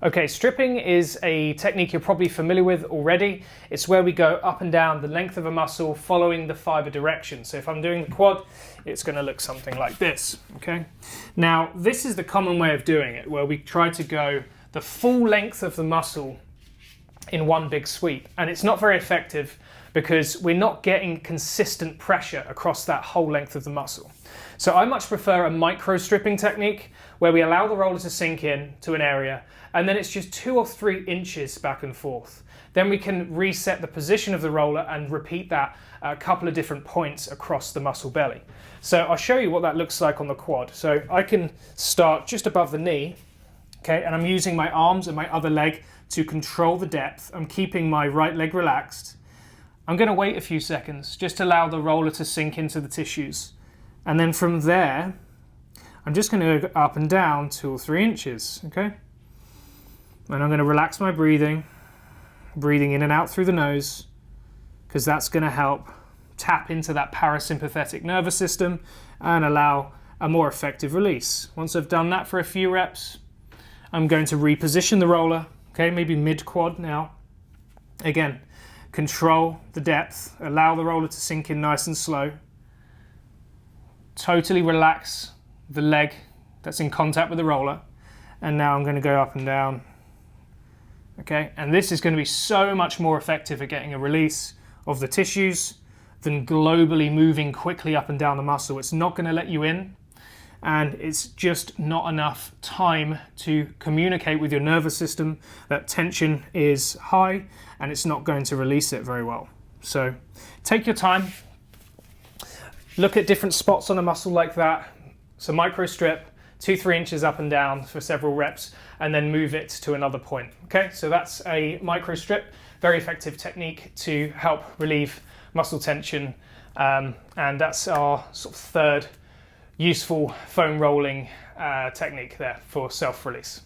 Okay, stripping is a technique you're probably familiar with already. It's where we go up and down the length of a muscle following the fiber direction. So if I'm doing the quad, it's going to look something like this, okay? Now, this is the common way of doing it, where we try to go the full length of the muscle in one big sweep. And it's not very effective because we're not getting consistent pressure across that whole length of the muscle. So I much prefer a micro stripping technique where we allow the roller to sink in to an area and then it's just 2 or 3 inches back and forth. Then we can reset the position of the roller and repeat that at a couple of different points across the muscle belly. So I'll show you what that looks like on the quad. So I can start just above the knee, okay, and I'm using my arms and my other leg to control the depth. I'm keeping my right leg relaxed. I'm going to wait a few seconds, just to allow the roller to sink into the tissues. And then from there, I'm just going to go up and down 2 or 3 inches, okay? And I'm going to relax my breathing in and out through the nose, because that's going to help tap into that parasympathetic nervous system and allow a more effective release. Once I've done that for a few reps, I'm going to reposition the roller, okay, maybe mid-quad now. Again, control the depth, allow the roller to sink in nice and slow. Totally relax the leg that's in contact with the roller. And now I'm going to go up and down. Okay, and this is going to be so much more effective at getting a release of the tissues than globally moving quickly up and down the muscle. It's not going to let you in, and it's just not enough time to communicate with your nervous system that tension is high, and it's not going to release it very well. So take your time, look at different spots on a muscle like that. So micro strip, 2-3 inches up and down for several reps, and then move it to another point. Okay, so that's a micro strip, very effective technique to help relieve muscle tension, and that's our sort of third useful foam rolling technique there for self-release.